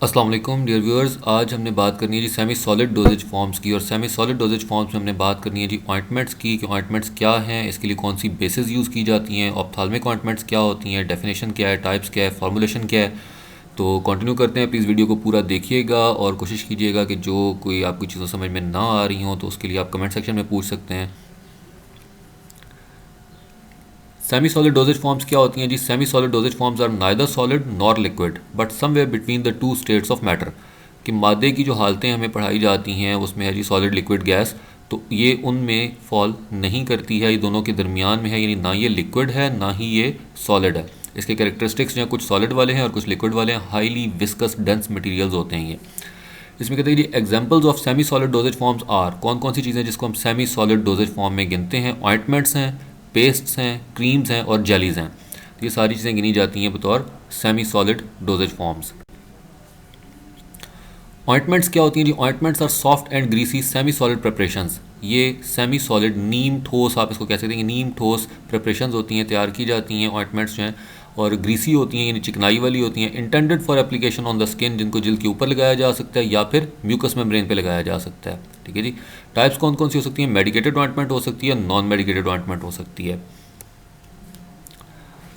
अस्सलाम वालेकुम dear viewers. आज हमने बात करनी है जी सेमी सॉलिड डोजेज फॉर्म्स की। और सेमी सॉलिड डोजेज फॉर्म्स में हमने बात करनी है जी ऑइंटमेंट्स की कि ऑइंटमेंट्स क्या हैं, इसके लिए कौन सी बेसिस यूज़ की जाती हैं, ऑप्थाल्मिक ऑइंटमेंट्स क्या होती हैं, डेफिनेशन क्या है, टाइप्स क्या है, फार्मूलेशन क्या है। तो कंटिन्यू करते हैं। प्लीज़ वीडियो को पूरा देखिएगा और कोशिश कीजिएगा कि जो कोई आपकी चीज़ों समझ में ना आ रही हों तो उसके लिए आप कमेंट सेक्शन में पूछ सकते हैं। सेमी सॉलिड डोजेज फॉर्म्स क्या होती हैं जी? Semi solid dosage forms are neither solid nor liquid but somewhere between the two states of matter. कि मादे की जो हालतें हमें पढ़ाई जाती हैं उसमें है जी सॉलिड लिक्विड गैस, तो ये उनमें फॉल नहीं करती है, ये दोनों के दरमियान में है, यानी ना ये लिक्विड है ना ही ये सॉलिड है। इसके कैरेक्टरिस्टिक्स जो हैं कुछ सॉलिड वाले हैं और कुछ लिक्विड वाले हैं। हाईली विस्कस डेंस मटेरियल्स होते हैं ये। इसमें कहते हैं जी examples of semi solid dosage forms are, कौन कौन सी चीज़ें जिसको हम सेमी सॉलिड डोजेज फॉर्म में गिनते हैं? ऑइंटमेंट्स हैं, पेस्ट्स हैं, क्रीम्स हैं और जेलीज़ हैं। तो ये सारी चीज़ें गिनी जाती हैं बतौर semi solid dosage forms. Ointments क्या होती हैं जी? Ointments are soft and greasy semi solid preparations. ये सेमी सॉलिड नीम ठोस, आप इसको कह सकते हैं कि नीम ठोस प्रिपरेशंस होती हैं, तैयार की जाती हैं ऑइंटमेंट्स जो हैं। और ग्रीसी होती हैं यानी चिकनाई वाली होती हैं। Intended for application on the skin, जिनको जिल्द के ऊपर लगाया जा सकता है या फिर म्यूकस मेम्ब्रेन पे लगाया जा सकता है। ठीक है जी। टाइप्स कौन कौन सी हो सकती हैं? मेडिकेटेड ऑइंटमेंट हो सकती है, नॉन मेडिकेटेड ऑइंटमेंट हो सकती है।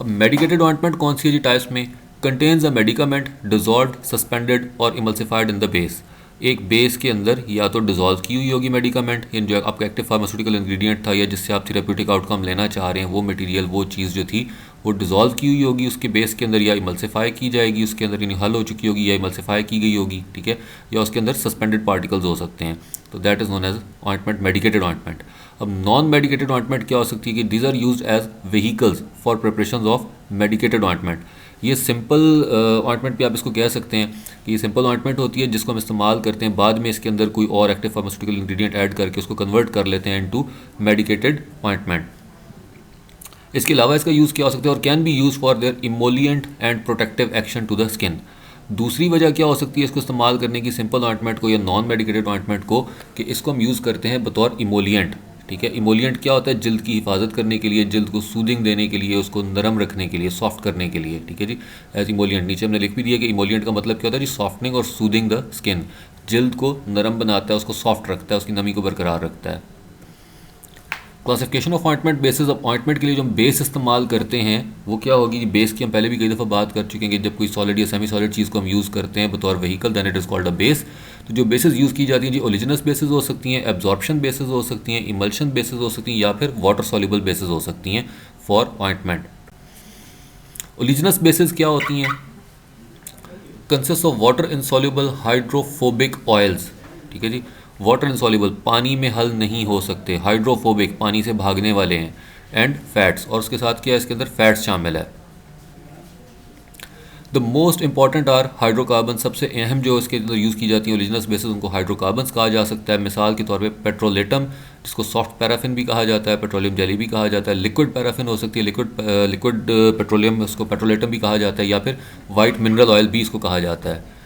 अब मेडिकेटेड ऑइंटमेंट कौन सी है जी टाइप्स में? Contains a medicament dissolve, suspended और इमल्सिफाइड इन द बेस। एक बेस के अंदर या तो डिजॉल्व की हुई होगी मेडिकामेंट, यानी जो आपका एक्टिव फार्मास्यूटिकल इंग्रेडिएंट था या जिससे आप थेरेप्यूटिक आउटकम लेना चाह रहे हैं, वो मटेरियल, वो चीज़ जो थी वो डिजॉल्व की हुई होगी उसके बेस के अंदर, या इमल्सिफाई की जाएगी उसके अंदर, यानी हल हो चुकी होगी या इमल्सिफाई की गई होगी। ठीक है। या उसके अंदर सस्पेंडेड पार्टिकल्स हो सकते हैं। तो that is known as ointment, medicated ointment. अब नॉन मेडिकेटेड ऑइंटमेंट क्या हो सकती है कि these are used as vehicles for preparation of medicated ointment. ये सिंपल ऑइंटमेंट भी आप इसको कह सकते हैं कि ये सिंपल ऑइंटमेंट होती है जिसको हम इस्तेमाल करते हैं, बाद में इसके अंदर कोई और एक्टिव फार्मास्यूटिकल इंग्रेडिएंट ऐड करके उसको कन्वर्ट कर लेते हैं इनटू मेडिकेटेड ऑइंटमेंट। इसके अलावा इसका यूज़ क्या हो सकता है? और can be use for their emollient and protective action to the skin. दूसरी वजह क्या हो सकती है इसको इस्तेमाल करने की, सिंपल ऑइंटमेंट को या नॉन मेडिकेटेड ऑइंटमेंट को, कि इसको हम यूज़ करते हैं बतौर इमोलिएंट। ठीक है। इमोलिएंट क्या होता है? जिल्द की हिफाजत करने के लिए, जिल्द को सूदिंग देने के लिए, उसको नरम रखने के लिए, सॉफ्ट करने के लिए। ठीक है जी। एज इमोलिएंट नीचे हमने लिख भी दिया कि इमोलिएंट का मतलब क्या होता है जी? सॉफ्टनिंग और सूदिंग द स्किन। जिल्द को नरम बनाता है, उसको सॉफ्ट रखता है, उसकी नमी को बरकरार रखता है। Classification of ointment basis. अब ऑइंटमेंट के लिए जो हम बेस इस्तेमाल करते हैं वो क्या होगी? बेस की हम पहले भी कई दफ़ा बात कर चुके हैं कि जब कोई सॉलिड या सेमी सॉलिड चीज़ को हम यूज़ करते हैं बतौर vehicle, than it is called a base. तो जो बेसिस यूज़ की जाती हैं जी, ओलिजिनस बेसिस हो सकती हैं, एब्जॉर्प्शन बेसिस हो सकती हैं, इमल्शन बेसिस हो सकती हैं, या फिर वाटर सॉल्युबल बेसिस हो सकती हैं फॉर ऑइंटमेंट। ओलिजिनस बेसिस क्या होती हैं? Consist of water insoluble hydrophobic oils. ठीक है जी। वाटर इनसॉल्युबल, पानी में हल नहीं हो सकते, हाइड्रोफोबिक, पानी से भागने वाले हैं, एंड फैट्स, और उसके साथ क्या है? इसके अंदर फैट्स शामिल है। The most important are hydrocarbon. सबसे अहम जो इसके अंदर यूज़ की जाती है ओरिजिनस बेसिस, उनको हाइड्रोकार्बन्स कहा जा सकता है। मिसाल के तौर पे पेट्रोलेटम, जिसको सॉफ्ट पैराफिन भी कहा जाता है, पेट्रोलियम जेली भी कहा जाता है। लिक्विड पैराफिन हो सकती है, लिक्विड पेट्रोलियम, उसको पेट्रोलेटम भी कहा जाता है, या फिर वाइट मिनरल ऑयल भी इसको कहा जाता है।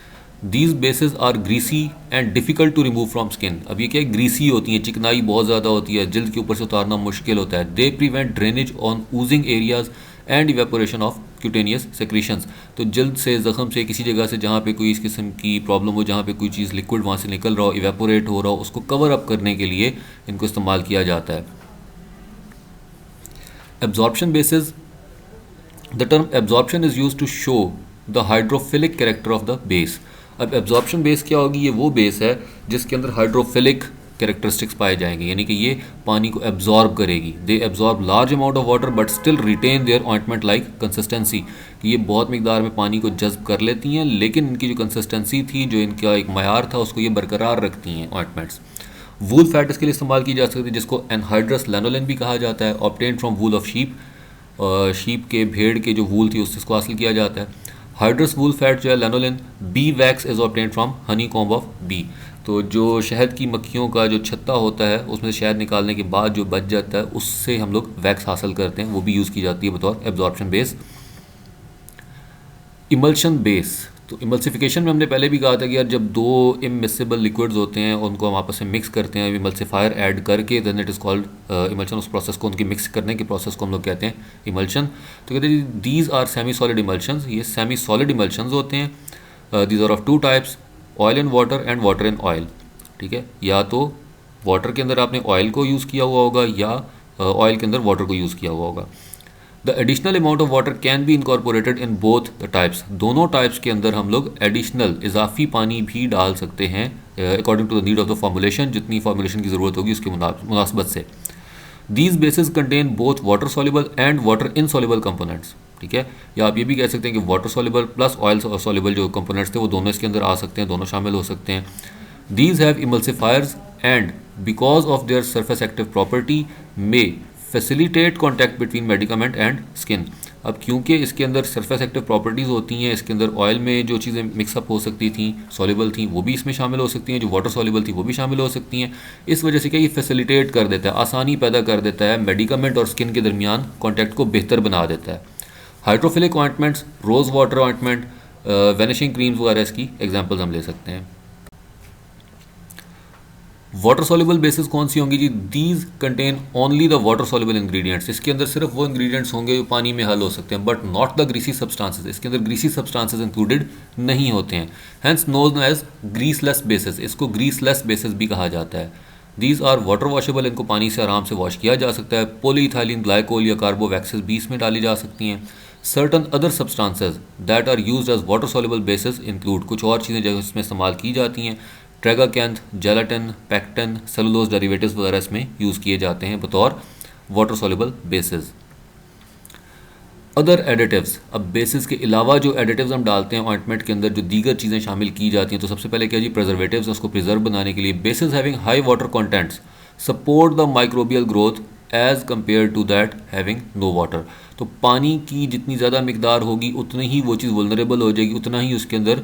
These bases are greasy and difficult to remove from skin. अब ये क्या है? ग्रीसी होती हैं, चिकनाई बहुत ज़्यादा होती है, जल्द के ऊपर से उतारना मुश्किल होता है। They prevent drainage on oozing areas and evaporation of cutaneous secretions. तो जल्द से, ज़ख़म से, किसी जगह से जहाँ पे कोई इस किस्म की प्रॉब्लम हो, जहाँ पे कोई चीज़ लिक्विड वहाँ से निकल रहा हो, इवेपोरेट हो रहा हो, उसको कवर अप करने के लिए इनको इस्तेमाल किया जाता है। Absorption bases. The term absorption is use to show the hydrophilic character of the base. अब एब्जॉर्प्शन बेस क्या होगी? ये वो बेस है जिसके अंदर हाइड्रोफिलिक कैरेक्टरिस्टिक्स पाए जाएंगे, यानी कि ये पानी को एब्जॉर्ब करेगी। They absorb large amount of water but still retain their ointment like consistency. कि ये बहुत मिकदार में पानी को जज्ब कर लेती हैं, लेकिन इनकी जो कंसिस्टेंसी थी, जो इनका एक मयार था, उसको ये बरकरार रखती हैं ऑइंटमेंट्स। वूल फैट इसके लिए इस्तेमाल की जा सकती है, जिसको एनहाइड्रस लैनोलिन भी कहा जाता है। Obtain from wool of sheep, sheep के, भेड़ के जो वूल थी उससे इसको हासिल किया जाता है। हाइड्रस वूल फैट जो है lanolin. Bee wax is obtain from honey comb of bee. तो जो शहद की मक्खियों का जो छत्ता होता है उसमें से शहद निकालने के बाद जो बच जाता है उससे हम लोग वैक्स हासिल करते हैं, वो भी यूज़ की जाती है बतौर एब्जॉर्प्शन बेस। Emulsion base. तो इमल्सिफिकेशन में हमने पहले भी कहा था कि यार जब दो इममिसिबल लिक्विड्स होते हैं उनको हम आपस में मिक्स करते हैं इमल्सिफायर ऐड करके, then it is called emulsion. उस प्रोसेस को, उनकी मिक्स करने के प्रोसेस को हम लोग कहते हैं इमल्शन। तो कहते हैं these are semi solid emulsions. ये सेमी सॉलिड इमल्शंस होते हैं। These are of two types, oil in water and water in oil. ठीक है, या तो वाटर के अंदर आपने ऑयल को यूज़ किया हुआ होगा या ऑयल के अंदर वाटर को यूज़ किया हुआ होगा। The additional amount of water can be incorporated in both the types. दोनों टाइप्स के अंदर हम लोग एडिशनल इजाफी पानी भी डाल सकते हैं according to the need of the formulation, जितनी फॉर्मुलेशन की ज़रूरत होगी उसकी मुनासबत से। These bases contain both water soluble and water insoluble components. ठीक है, या आप ये भी कह सकते हैं कि water soluble plus oil soluble जो कंपोनेंट्स थे वो दोनों इसके अंदर आ सकते हैं, दोनों शामिल हो सकते हैं। These have emulsifiers and because of their surface active property may facilitate contact between medicament and skin. अब क्योंकि इसके अंदर सरफेस एक्टिव प्रॉपर्टीज़ होती हैं, इसके अंदर ऑयल में जो चीज़ें मिक्सअप हो सकती थी, सॉल्युबल थी, वो भी इसमें शामिल हो सकती हैं, जो वाटर सॉल्युबल थी वो भी शामिल हो सकती हैं। इस वजह से क्या ये फैसिलिटेट कर देता है, आसानी पैदा कर देता है, मेडिकामेंट और स्किन के दरमियान कॉन्टैक्ट को बेहतर बना देता है। Hydrophilic ointments, rose water ointment, vanishing creams वगैरह इसकी एग्जाम्पल्स हम ले सकते हैं। वाटर सॉल्युबल बेसिस कौन सी होंगी जी? These contain only the water soluble ingredients. इसके अंदर सिर्फ वो इंग्रेडिएंट्स होंगे जो पानी में हल हो सकते हैं, but not the greasy substances. इसके अंदर ग्रीसी सब्सटेंसेस इंक्लूडेड नहीं होते हैं, हैंस नोन एज ग्रीसलेस बेसिस। इसको ग्रीसलेस बेसिस भी कहा जाता है। दीज आर वाटर वॉशेबल, इनको पानी से आराम से वॉश किया जा सकता है। पॉलीइथाइलिन ग्लाइकोल या कार्बोवैक्सेस भी इसमें डाली जा सकती हैं। Certain other substances that are used as water soluble bases include, कुछ और चीज़ें जो इसमें इस्तेमाल की जाती हैं, tragacanth, gelatin, pectin, cellulose derivatives वगैरह इसमें यूज़ किए जाते हैं बतौर water soluble bases. Other additives, अब बेसिस के अलावा जो एडिटिव्स हम डालते हैं ऑइंटमेंट के अंदर, जो दीगर चीज़ें शामिल की जाती हैं, तो सबसे पहले क्या जी, प्रिजर्वेटिव्स, उसको प्रिजर्व बनाने के लिए। Bases having high water contents support the microbial growth as compare to that having no water. तो पानी की जितनी ज़्यादा मिकदार होगी उतनी ही वो चीज़ वल्नरेबल हो जाएगी, उतना ही उसके अंदर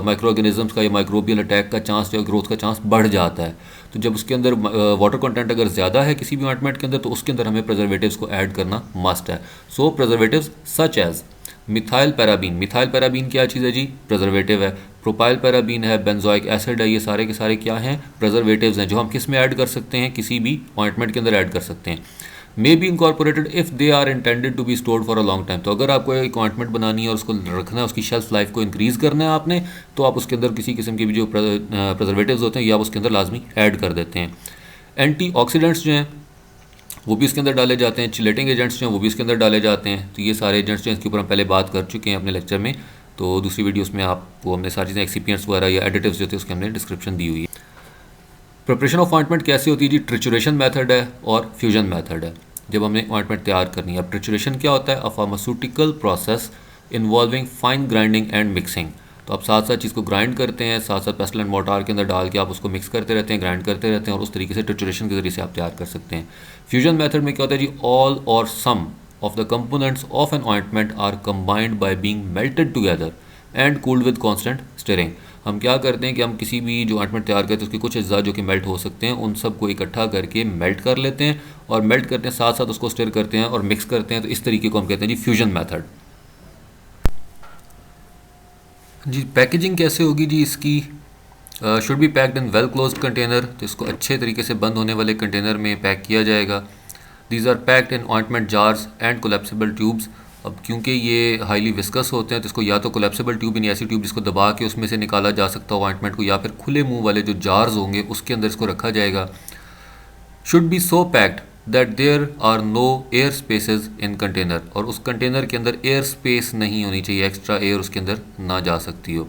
माइक्रो ऑर्गेनिजम्स का या माइक्रोबियल अटैक का चांस या ग्रोथ का चांस बढ़ जाता है। तो जब उसके अंदर वाटर कंटेंट अगर ज़्यादा है किसी भी ऑइंटमेंट के अंदर, तो उसके अंदर हमें प्रिजर्वेटिव्स को ऐड करना मस्ट है। So preservatives such as methyl paraben. Methyl paraben क्या चीज़ है जी? प्रिजर्वेटिव है। प्रोपाइल पैराबीन है, बेंजोइक एसिड है, ये सारे के सारे क्या हैं? प्रिजर्वेटिव्स हैं, जो हम किस में ऐड कर सकते हैं? किसी भी ऑइंटमेंट के अंदर ऐड कर सकते हैं। May be incorporated if they are intended to be stored for a long time. तो अगर आपको एक ऑइंटमेंट बनानी है और उसको रखना है, उसकी शेल्फ लाइफ को इंक्रीज़ करना है आपने, तो आप उसके अंदर किसी किस्म के भी जो प्रिजर्वेटिव्स होते हैं, ये आप उसके अंदर लाजमी ऐड कर देते हैं। एंटीऑक्सीडेंट्स जो हैं वो भी इसके अंदर डाले जाते हैं, चिलेटिंग एजेंट्स जो हैं वो भी इसके अंदर डाले जाते हैं। तो ये सारे एजेंट्स जो हैं इसके ऊपर हम पहले बात कर चुके हैं अपने लेक्चर में, तो दूसरी वीडियोस में आपको हमने सारी चीज़ें एक्सिपिएंट्स वगैरह या एडिटिव्स जो थे उसके हमने डिस्क्रिप्शन दी हुई है। प्रिपरेशन ऑफ ऑइंटमेंट कैसे होती है जी? ट्रिचुरेशन मेथड है और फ्यूजन मेथड है जब हमने ऑइंटमेंट तैयार करनी है। अब ट्रिचुरेशन क्या होता है? A pharmaceutical process involving fine grinding and mixing. तो आप साथ साथ चीज़ को ग्राइंड करते हैं, साथ साथ पेस्टल एंड मोर्टार के अंदर डाल के आप उसको मिक्स करते रहते हैं, ग्राइंड करते रहते हैं, और उस तरीके से ट्रिचुरेशन के जरिए से आप तैयार कर सकते हैं। फ्यूजन मेथड में क्या होता है जी? ऑल और some of the components of an ointment are combined by being melted together and cooled with constant stirring. हम क्या करते हैं कि हम किसी भी जो ऑइंटमेंट तैयार करते हैं उसके कुछ अज्जा जो कि मेल्ट हो सकते हैं, उन सब को इकट्ठा करके मेल्ट कर लेते हैं, और मेल्ट करते हैं साथ साथ उसको स्टिर करते हैं और मिक्स करते हैं। तो इस तरीके को हम कहते हैं जी फ्यूजन मेथड। जी पैकेजिंग कैसे होगी जी इसकी? Should be packed in well closed container. तो इसको अच्छे तरीके से बंद होने वाले कंटेनर में पैक किया जाएगा। These are packed in ointment jars and collapsible tubes. अब क्योंकि ये हाईली विस्कस होते हैं तो इसको या तो कोलैप्सिबल ट्यूब यानी ऐसी ट्यूब जिसको दबा के उसमें से निकाला जा सकता हो ऑइंटमेंट को, या फिर खुले मुंह वाले जो जार्स होंगे उसके अंदर इसको रखा जाएगा। Should be so packed that there are no air spaces in container. और उस कंटेनर के अंदर एयर स्पेस नहीं होनी चाहिए, एक्स्ट्रा एयर उसके अंदर ना जा सकती हो।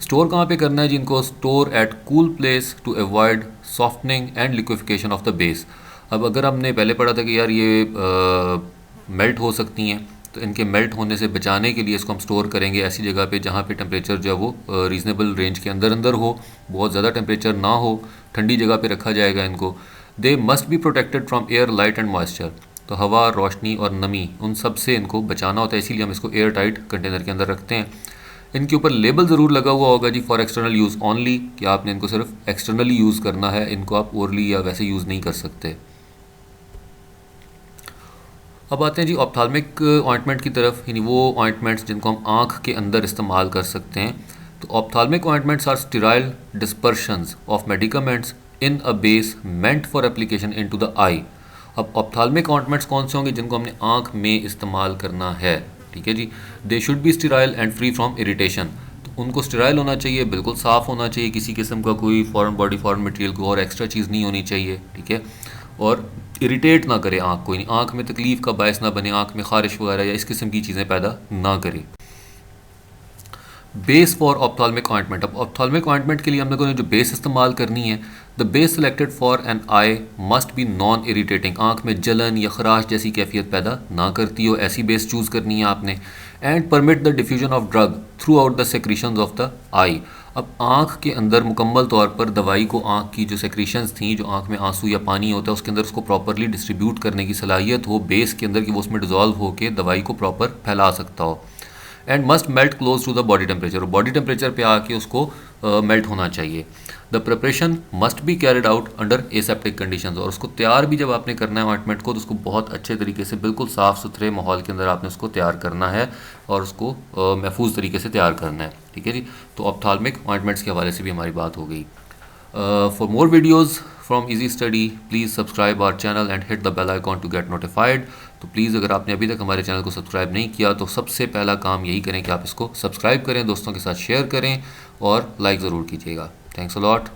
स्टोर कहाँ पे करना है जिनको? Store at cool place to avoid softening and liquefaction of the base. अब अगर हमने पहले पढ़ा था कि यार ये मेल्ट हो सकती हैं, तो इनके मेल्ट होने से बचाने के लिए इसको हम स्टोर करेंगे ऐसी जगह पे जहाँ पे टेम्परेचर जो है वो रीज़नेबल रेंज के अंदर अंदर हो, बहुत ज़्यादा टेम्परेचर ना हो, ठंडी जगह पे रखा जाएगा इनको। They must be protected from air, light and moisture. तो हवा, रोशनी और नमी, उन सब से इनको बचाना होता है, इसीलिए हम इसको एयर टाइट कंटेनर के अंदर रखते हैं। इनके ऊपर लेबल ज़रूर लगा हुआ होगा जी फॉर एक्सटर्नल यूज़ ओनली, कि आपने इनको सिर्फ एक्सटर्नली यूज़ करना है, इनको आप ओरली या वैसे यूज़ नहीं कर सकते। अब आते हैं जी ऑप्थाल्मिक ऑइंटमेंट की तरफ, यानी वो ऑइंटमेंट्स जिनको हम आँख के अंदर इस्तेमाल कर सकते हैं। तो ophthalmic ointments are sterile dispersions of medicaments in a base meant for application into the eye. अब ऑप्थाल्मिक ऑइंटमेंट्स कौन से होंगे जिनको हमने आँख में इस्तेमाल करना है? ठीक है जी। They should be sterile and free from irritation. तो उनको स्टेराइल होना चाहिए, बिल्कुल साफ़ होना चाहिए, किसी किस्म का कोई फॉरेन बॉडी फॉरेन मटेरियल को और एक्स्ट्रा चीज़ नहीं होनी चाहिए, ठीक है। और इरिटेट ना करे आँख को, आँख में तकलीफ़ का बायस ना बने, आँख में ख़ारिश वगैरह या इस किस्म की चीज़ें पैदा ना करे। Base for ophthalmic ointment. अब ऑप्थाल्मिक ऑइंटमेंट के लिए हम लोगों ने जो बेस इस्तेमाल करनी है, the base selected for an eye must be non irritating, आँख में जलन या खराश जैसी कैफियत पैदा ना करती हो, ऐसी बेस चूज़ करनी है आपने। And permit the diffusion of drug throughout the secretions of the eye. अब आँख के अंदर मुकम्मल तौर पर दवाई को, आँख की जो सेक्रीशंस थी, जो आँख में आंसू या पानी होता है उसके अंदर, उसको प्रॉपरली डिस्ट्रीब्यूट करने की सलाहियत हो बेस के अंदर कि वो उसमें डिज़ोल्व होकर दवाई को प्रॉपर फैला सकता हो। And must melt close to the body temperature, body temperature पे आके उसको मेल्ट होना चाहिए। The preparation must be carried out under aseptic conditions, और उसको तैयार भी जब आपने करना है ऑइंटमेंट को, तो उसको बहुत अच्छे तरीके से बिल्कुल साफ़ सुथरे माहौल के अंदर आपने उसको तैयार करना है और उसको महफूज तरीके से तैयार करना है, ठीक है जी। तो ऑप्थाल्मिक ऑइंटमेंट्स के हवाले से भी हमारी बात हो गई। For more videos from Easy Study, please subscribe our channel and hit the bell icon to get notified। तो प्लीज़ अगर आपने अभी तक हमारे चैनल को सब्सक्राइब नहीं किया तो सबसे पहला काम यही करें कि आप इसको सब्सक्राइब करें, दोस्तों के साथ शेयर करें और लाइक ज़रूर कीजिएगा। Thanks a lot.